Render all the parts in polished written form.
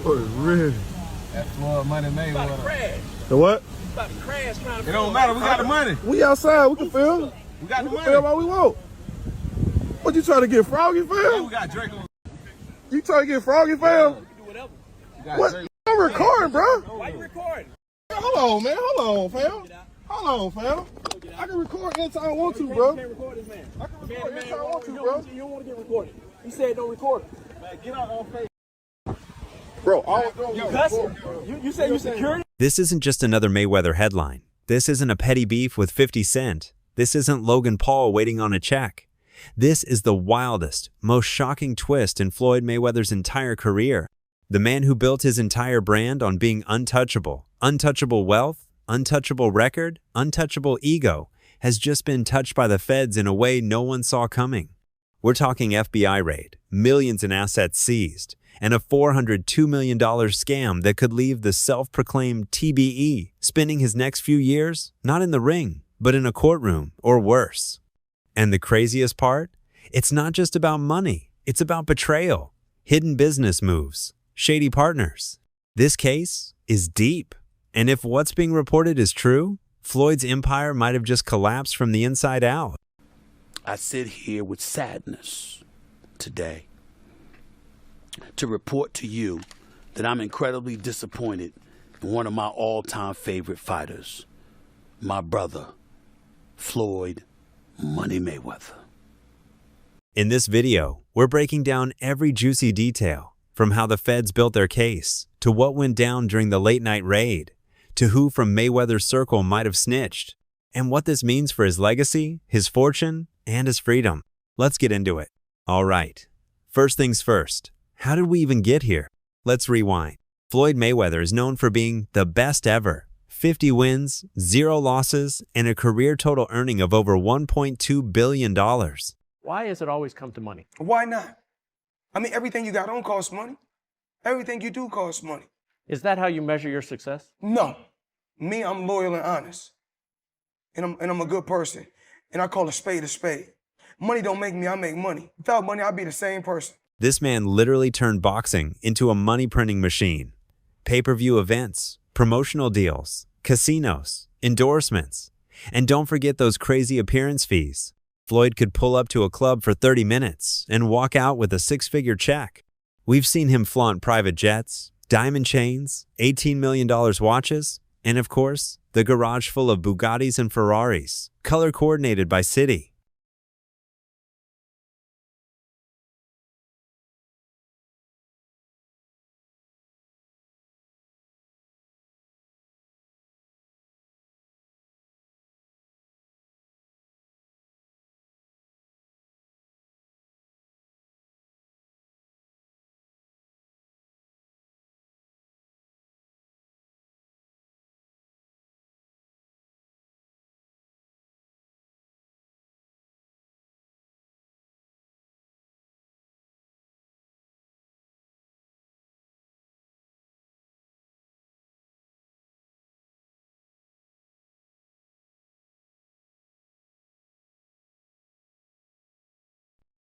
Oh, really? That's Floyd Mayweather. The what? About to crash. It don't matter. We got the money. We outside. We can film. We got the money. Film all we want. What you trying to get froggy, fam? Yeah, we got Drake on. You trying to get froggy, fam? Yeah, we can do whatever. What? I'm recording, bro. Why you recording? Hold on, man. Hold on, fam. Hold on, fam. I can record anytime I want to, bro. You can't record this man. I can record anytime I want to, bro. You don't want to get recorded. He said don't record it. Man, get out on face. Bro, I was going You say you security? This isn't just another Mayweather headline. This isn't a petty beef with 50 Cent. This isn't Logan Paul waiting on a check. This is the wildest, most shocking twist in Floyd Mayweather's entire career. The man who built his entire brand on being untouchable, untouchable wealth, untouchable record, untouchable ego, has just been touched by the feds in a way no one saw coming. We're talking FBI raid, millions in assets seized, and a $402 million scam that could leave the self-proclaimed TBE spending his next few years not in the ring, but in a courtroom or worse. And the craziest part? It's not just about money. It's about betrayal, hidden business moves, shady partners. This case is deep. And if what's being reported is true, Floyd's empire might have just collapsed from the inside out. I sit here with sadness today to report to you that I'm incredibly disappointed in one of my all-time favorite fighters, my brother, Floyd Money Mayweather. In this video, we're breaking down every juicy detail, from how the feds built their case, to what went down during the late-night raid, to who from Mayweather's circle might have snitched, and what this means for his legacy, his fortune, and his freedom. Let's get into it. All right. First things first. How did we even get here? Let's rewind. Floyd Mayweather is known for being the best ever. 50 wins, 0 losses, and a career total earning of over $1.2 billion. Why has it always come to money? Why not? I mean, everything you got on costs money. Everything you do costs money. Is that how you measure your success? No. Me, I'm loyal and honest. And I'm a good person. And I call a spade a spade. Money don't make me, I make money. Without money, I'd be the same person. This man literally turned boxing into a money printing machine. Pay-per-view events, promotional deals, casinos, endorsements. And don't forget those crazy appearance fees. Floyd could pull up to a club for 30 minutes and walk out with a 6-figure check. We've seen him flaunt private jets, diamond chains, $18 million watches, and of course, the garage full of Bugattis and Ferraris, color-coordinated by city.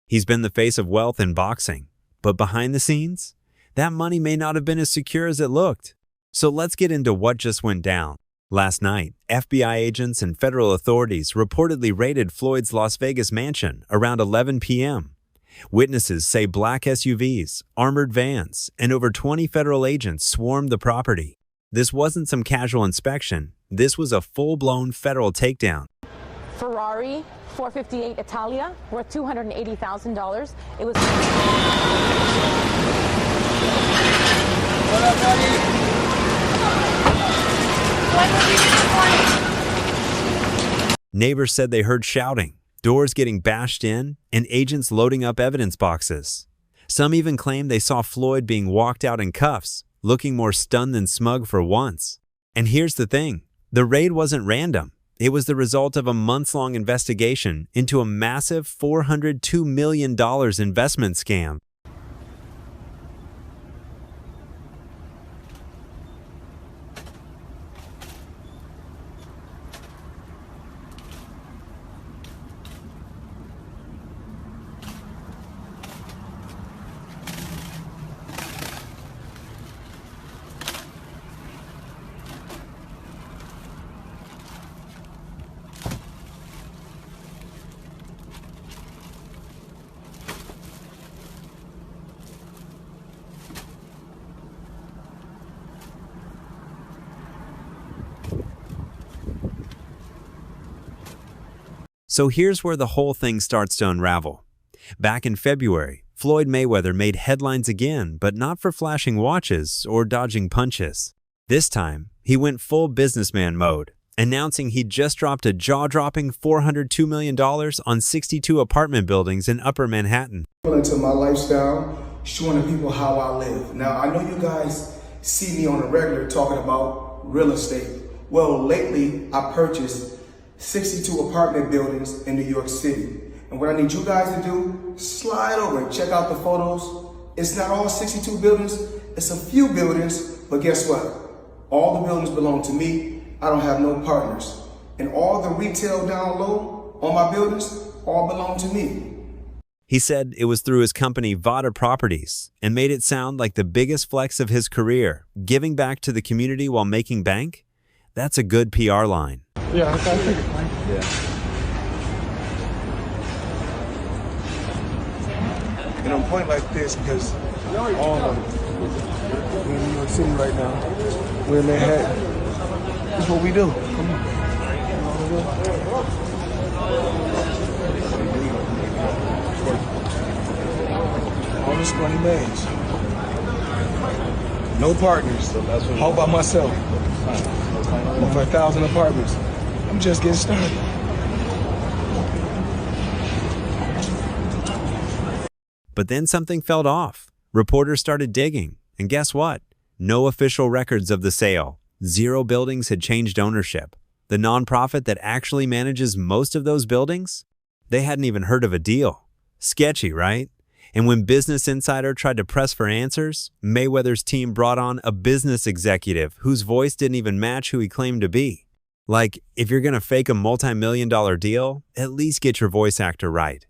He's been the face of wealth in boxing, but behind the scenes, that money may not have been as secure as it looked. So let's get into what just went down. Last night, FBI agents and federal authorities reportedly raided Floyd's Las Vegas mansion around 11 p.m. Witnesses say black SUVs, armored vans, and over 20 federal agents swarmed the property. This wasn't some casual inspection. This was a full-blown federal takedown. Ferrari 458 Italia, worth $280,000. It was. What up, buddy? Neighbors said they heard shouting, doors getting bashed in, and agents loading up evidence boxes. Some even claimed they saw Floyd being walked out in cuffs, looking more stunned than smug for once. And here's the thing, the raid wasn't random. It was the result of a months-long investigation into a massive $402 million investment scam. So here's where the whole thing starts to unravel. Back in February, Floyd Mayweather made headlines again, but not for flashing watches or dodging punches. This time, he went full businessman mode, announcing he'd just dropped a jaw-dropping $402 million on 62 apartment buildings in Upper Manhattan. Into my lifestyle, showing the people how I live. Now, I know you guys see me on a regular talking about real estate. Well, lately, I purchased 62 apartment buildings in New York City. And what I need you guys to do, slide over and check out the photos. It's not all 62 buildings, it's a few buildings, but guess what? All the buildings belong to me. I don't have no partners. And all the retail down low on my buildings all belong to me. He said it was through his company Vada Properties and made it sound like the biggest flex of his career, giving back to the community while making bank. That's a good PR line. Yeah, I think it's fine. Yeah. And I'm pointing like this because all of them, we're in New York City right now. We're in Manhattan. That's what we do. Come on. All this money made. No partners. All by myself. Over 1,000 apartments. I'm just getting started. But then something fell off. Reporters started digging, and guess what? No official records of the sale. 0 buildings had changed ownership. The nonprofit that actually manages most of those buildings? They hadn't even heard of a deal. Sketchy, right? And when Business Insider tried to press for answers, Mayweather's team brought on a business executive whose voice didn't even match who he claimed to be. Like, if you're gonna fake a multi-million-dollar deal, at least get your voice actor right.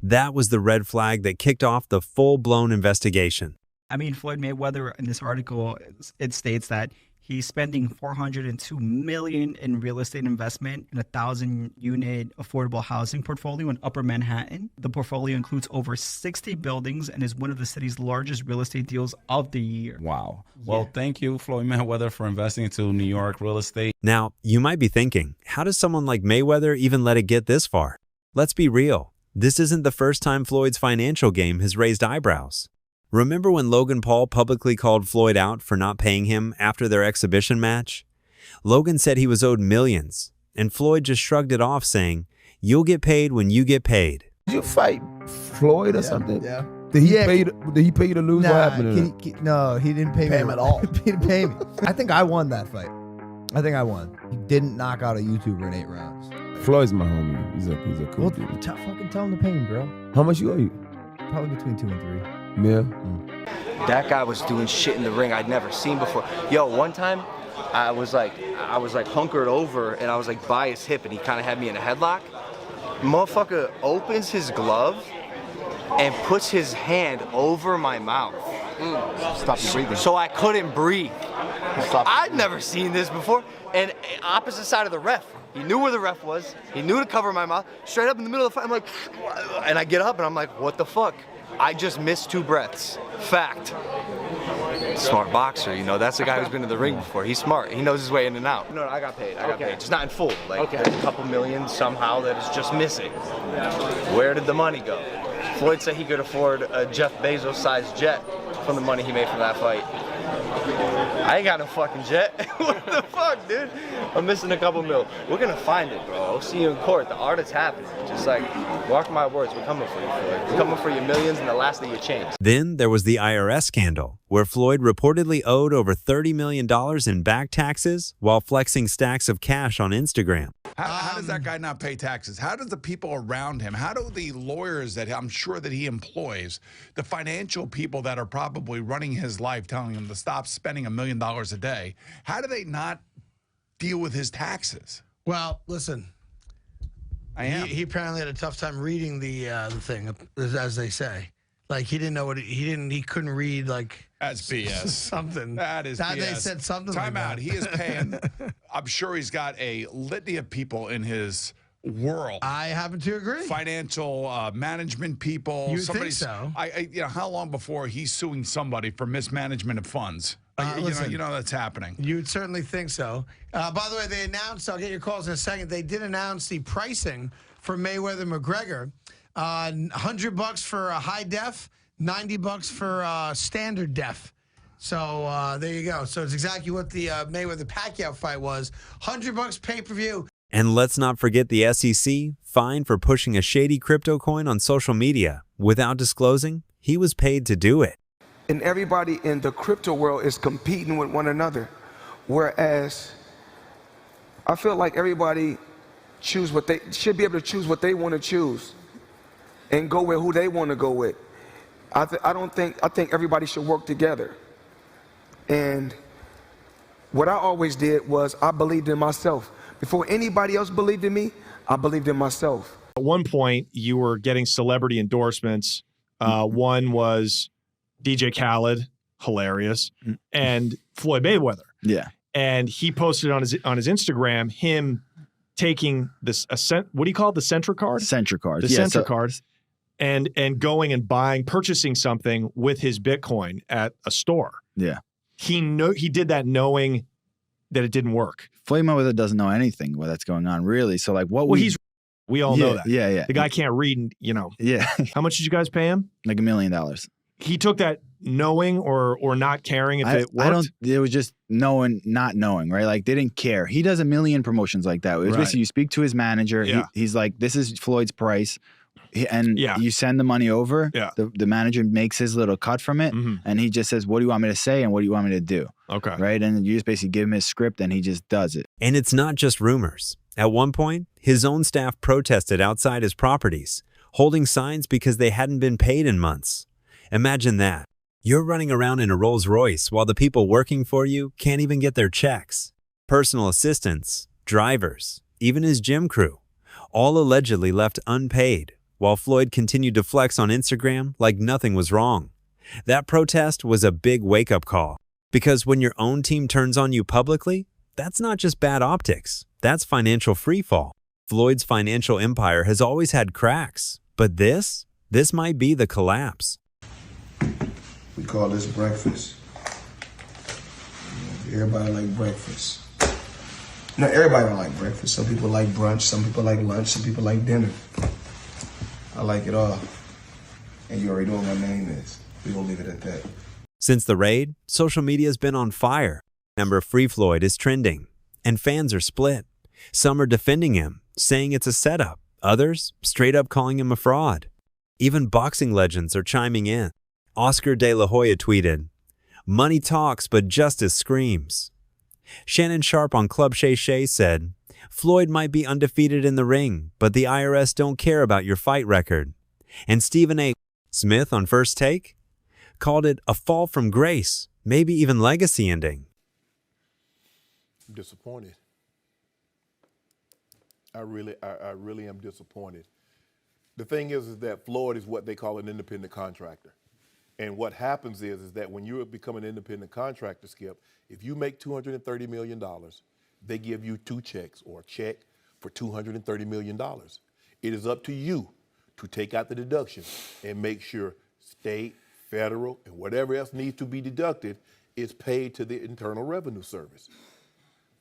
That was the red flag that kicked off the full-blown investigation. I mean, Floyd Mayweather, in this article, it states that he's spending $402 million in real estate investment in a 1,000-unit affordable housing portfolio in Upper Manhattan. The portfolio includes over 60 buildings and is one of the city's largest real estate deals of the year. Wow. Well, thank you, Floyd Mayweather, for investing into New York real estate. Now, you might be thinking, how does someone like Mayweather even let it get this far? Let's be real. This isn't the first time Floyd's financial game has raised eyebrows. Remember when Logan Paul publicly called Floyd out for not paying him after their exhibition match? Logan said he was owed millions, and Floyd just shrugged it off saying, "You'll get paid when you get paid." Did you fight Floyd or something? Yeah. Did he pay you to lose? Nah, What happened to him? no, he didn't pay him at all. He didn't pay me. I think I won that fight. I think I won. He didn't knock out a YouTuber in 8 rounds. Floyd's my homie. He's a cool Well, dude. fucking tell him to pay me, bro. How much you owe you? Probably between 2 and 3. Yeah. That guy was doing shit in the ring I'd never seen before. Yo, one time I was like hunkered over and I was like by his hip and he kind of had me in a headlock. Motherfucker opens his glove and puts his hand over my mouth. Stop your breathing. So I couldn't breathe. I'd never seen this before. And opposite side of the ref. He knew where the ref was. He knew to cover my mouth. Straight up in the middle of the fight, I'm like, and I get up and I'm like, what the fuck? I just missed 2 breaths. Fact. Smart boxer, you know. That's the guy who's been to the ring before. He's smart. He knows his way in and out. No, I got paid. I got paid. Just not in full. Like, there's a couple million somehow that is just missing. Where did the money go? Floyd said he could afford a Jeff Bezos-sized jet from the money he made from that fight. I ain't got no fucking jet. What the fuck, dude? I'm missing a couple mil. We're gonna find it, bro. I'll see you in court. The art is happening. Just like, mark my words, we're coming for you, Floyd. We're coming for your millions and the last of your change. Then there was the IRS scandal, where Floyd reportedly owed over $30 million in back taxes while flexing stacks of cash on Instagram. How does that guy not pay taxes? How does the people around him, how do the lawyers that I'm sure that he employs, the financial people that are probably running his life, telling him to stop spending $1 million a day, how do they not deal with his taxes? Well, listen, he apparently had a tough time reading the thing, as they say. Like, he didn't know what he couldn't read, like, that's BS. Something. That is BS. They said something Time like out. that. He is paying, I'm sure he's got a litany of people in his world. I happen to agree. Financial management people. You think so? You know, how long before he's suing somebody for mismanagement of funds? Listen, you know that's happening. You'd certainly think so. By the way, they announced, I'll get your calls in a second, they did announce the pricing for Mayweather McGregor. $100 for a high def, $90 for standard def. So there you go. So it's exactly what the Mayweather Pacquiao fight was. $100 pay-per-view. And let's not forget the SEC fined for pushing a shady crypto coin on social media without disclosing he was paid to do it. And everybody in the crypto world is competing with one another. Whereas I feel like everybody should be able to choose what they want to choose and go with who they want to go with. I think everybody should work together. And what I always did was I believed in myself. Before anybody else believed in me, I believed in myself. At one point, you were getting celebrity endorsements. One was DJ Khaled, hilarious, and Floyd Mayweather. Yeah. And he posted on his Instagram him taking this what do you call it? The Centra card? Centra card. The Centra cards. And going and purchasing something with his Bitcoin at a store. Yeah. He did that knowing that it didn't work. Floyd Mayweather doesn't know anything what that's going on, really. So, like, we all know that. Yeah. The guy can't read, Yeah. How much did you guys pay him? Like $1 million. He took that knowing or not caring if it worked? It was just not knowing, right? Like, they didn't care. He does a million promotions like that. It was basically you speak to his manager. Yeah. He's like, this is Floyd's price. And Yeah. you send the money over. Yeah. The manager makes his little cut from it. Mhm. And he just says, what do you want me to say? And what do you want me to do? Okay. Right? And you just basically give him his script and he just does it. And it's not just rumors. At one point, his own staff protested outside his properties, holding signs because they hadn't been paid in months. Imagine that. You're running around in a Rolls Royce while the people working for you can't even get their checks. Personal assistants, drivers, even his gym crew, all allegedly left unpaid, while Floyd continued to flex on Instagram like nothing was wrong. That protest was a big wake-up call, because when your own team turns on you publicly, that's not just bad optics, that's financial freefall. Floyd's financial empire has always had cracks, but this might be the collapse. We call this breakfast. Everybody like breakfast. No, everybody don't like breakfast. Some people like brunch, some people like lunch, some people like dinner. I like it all. And you already know what my name is. We're going to leave it at that. Since the raid, social media's been on fire. Number of Free Floyd is trending, and fans are split. Some are defending him, saying it's a setup. Others straight up calling him a fraud. Even boxing legends are chiming in. Oscar De La Hoya tweeted, "Money talks, but justice screams." Shannon Sharp on Club Shay Shay said, "Floyd might be undefeated in the ring, but the IRS don't care about your fight record." And Stephen A. Smith on First Take called it a fall from grace, maybe even legacy ending. I'm disappointed. I really am disappointed. The thing is that Floyd is what they call an independent contractor. And what happens is that when you become an independent contractor, Skip, if you make $230 million, they give you two checks or a check for $230 million. It is up to you to take out the deduction and make sure state, federal, and whatever else needs to be deducted is paid to the Internal Revenue Service.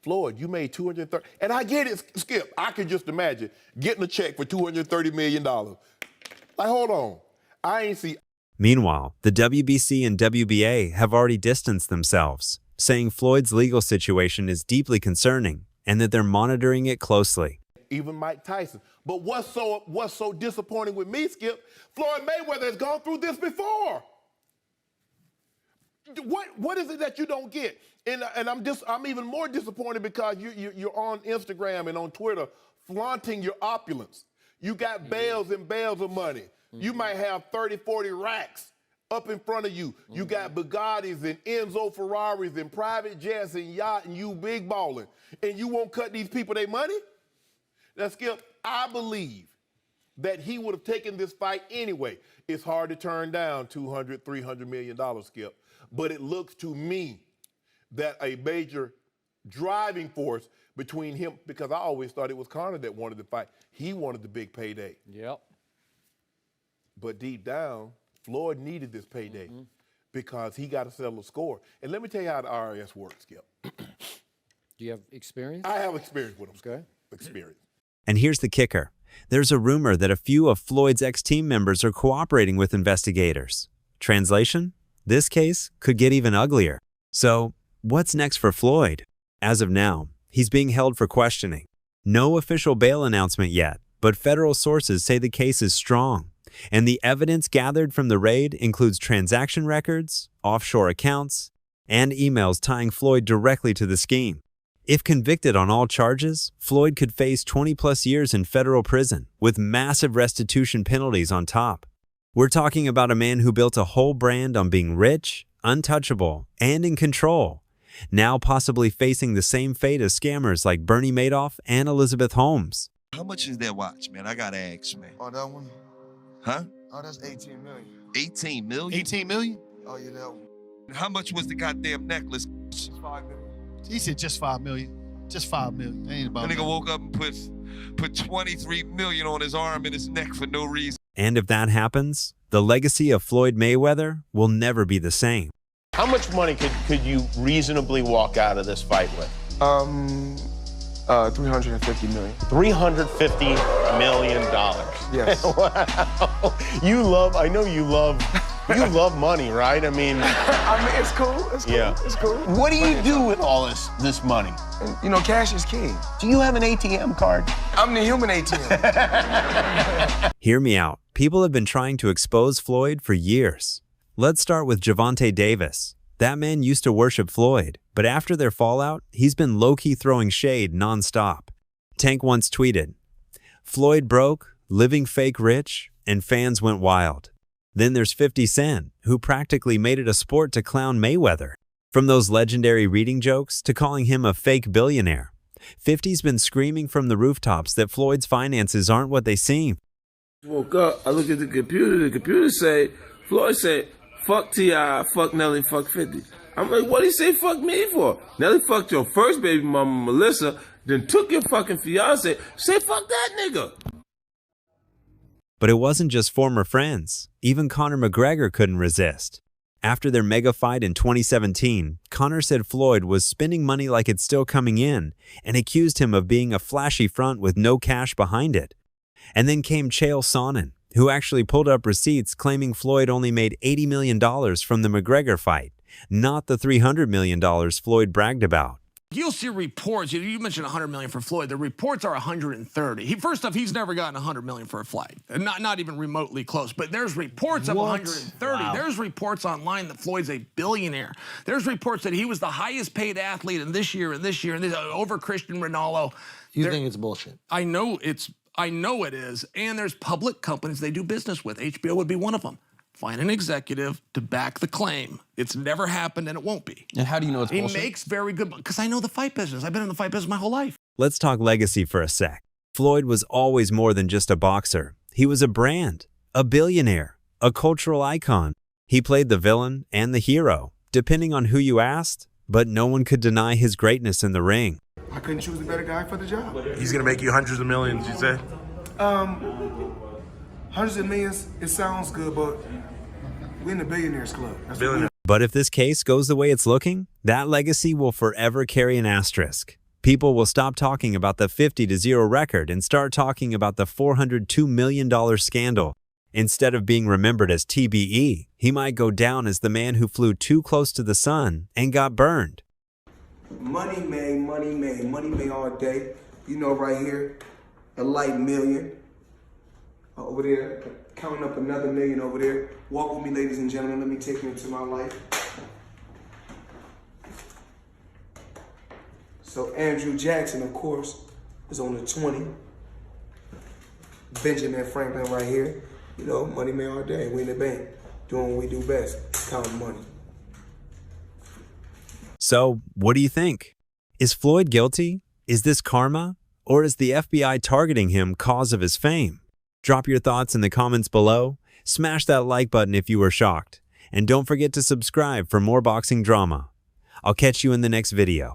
Floyd, you made $230, and I get it, Skip. I can just imagine getting a check for $230 million. Like, hold on, I ain't see. Meanwhile, the WBC and WBA have already distanced themselves, saying Floyd's legal situation is deeply concerning and that they're monitoring it closely. Even Mike Tyson. But what's so disappointing with me, Skip? Floyd Mayweather has gone through this before. What is it that you don't get? And I'm even more disappointed because you're on Instagram and on Twitter flaunting your opulence. You got bales and bales of money. You might have 30, 40 racks up in front of you. You got Bugattis and Enzo Ferraris and private jets and yacht and you big balling. And you won't cut these people their money? Now, Skip, I believe that he would have taken this fight anyway. It's hard to turn down $200, $300 million, Skip. But it looks to me that a major driving force between him, because I always thought it was Conor that wanted the fight. He wanted the big payday. Yep. But deep down, Floyd needed this payday because he got to settle a score. And let me tell you how the IRS works, Skip. Do you have experience? I have experience with them. Okay. Experience. And here's the kicker. There's a rumor that a few of Floyd's ex-team members are cooperating with investigators. Translation? This case could get even uglier. So, what's next for Floyd? As of now, he's being held for questioning. No official bail announcement yet, but federal sources say the case is strong, and the evidence gathered from the raid includes transaction records, offshore accounts, and emails tying Floyd directly to the scheme. If convicted on all charges, Floyd could face 20-plus years in federal prison, with massive restitution penalties on top. We're talking about a man who built a whole brand on being rich, untouchable, and in control, now possibly facing the same fate as scammers like Bernie Madoff and Elizabeth Holmes. How much is that watch, man? I gotta ask, man. Oh, that one? Huh? Oh, that's 18 million. 18 million? 18 million? Oh, yeah, that one. How much was the goddamn necklace? Just 5 million. He said just 5 million. Just 5 million. That ain't about The nigga that. woke up and put 23 million on his arm and his neck for no reason. And if that happens, the legacy of Floyd Mayweather will never be the same. How much money could you reasonably walk out of this fight with? 350 million. $350 million. Yes. Wow. I know you love money, right? I mean, it's cool. It's cool. Yeah. It's cool. What do you do with all this money? And, you know, cash is king. Do you have an ATM card? I'm the human ATM. Hear me out. People have been trying to expose Floyd for years. Let's start with Gervonta Davis. That man used to worship Floyd, but after their fallout, he's been low-key throwing shade nonstop. Tank once tweeted, "Floyd broke, living fake rich, and fans went wild." Then there's 50 Cent, who practically made it a sport to clown Mayweather. From those legendary reading jokes to calling him a fake billionaire, 50's been screaming from the rooftops that Floyd's finances aren't what they seem. Woke up, I look at the computer say, Floyd said, fuck T.I., fuck Nelly, fuck 50. I'm like, what did he say fuck me for? Nelly fucked your first baby mama, Melissa, then took your fucking fiance. Say fuck that nigga. But it wasn't just former friends. Even Conor McGregor couldn't resist. After their mega fight in 2017, Conor said Floyd was spending money like it's still coming in and accused him of being a flashy front with no cash behind it. And then came Chael Sonnen, who actually pulled up receipts claiming Floyd only made $80 million from the McGregor fight, not the $300 million Floyd bragged about. You'll see reports. You mentioned 100 million for Floyd. The reports are 130. First off, he's never gotten 100 million for a flight, not even remotely close. But there's reports of 130. Wow. There's reports online that Floyd's a billionaire. There's reports that he was the highest paid athlete in this year and this year and this, over Cristiano Ronaldo. You think it's bullshit? I know it is. And there's public companies they do business with. HBO would be one of them. Find an executive to back the claim. It's never happened and it won't be. And how do you know it's bullshit? He makes very good money because I know the fight business. I've been in the fight business my whole life. Let's talk legacy for a sec. Floyd was always more than just a boxer. He was a brand, a billionaire, a cultural icon. He played the villain and the hero, depending on who you asked, but no one could deny his greatness in the ring. I couldn't choose a better guy for the job. He's gonna make you hundreds of millions, you say? Hundreds of millions, it sounds good, but we're in the billionaires club. That's what we But if this case goes the way it's looking, that legacy will forever carry an asterisk. People will stop talking about the 50-0 record and start talking about the $402 million scandal. Instead of being remembered as TBE, he might go down as the man who flew too close to the sun and got burned. Money made all day. You know, right here, a light million. Over there, counting up another million over there. Walk with me, ladies and gentlemen. Let me take you into my life. So Andrew Jackson, of course, is on the 20. Benjamin Franklin right here. You know, money made all day. We in the bank, doing what we do best, counting money. So, what do you think? Is Floyd guilty? Is this karma? Or is the FBI targeting him cause of his fame? Drop your thoughts in the comments below. Smash that like button if you were shocked. And don't forget to subscribe for more boxing drama. I'll catch you in the next video.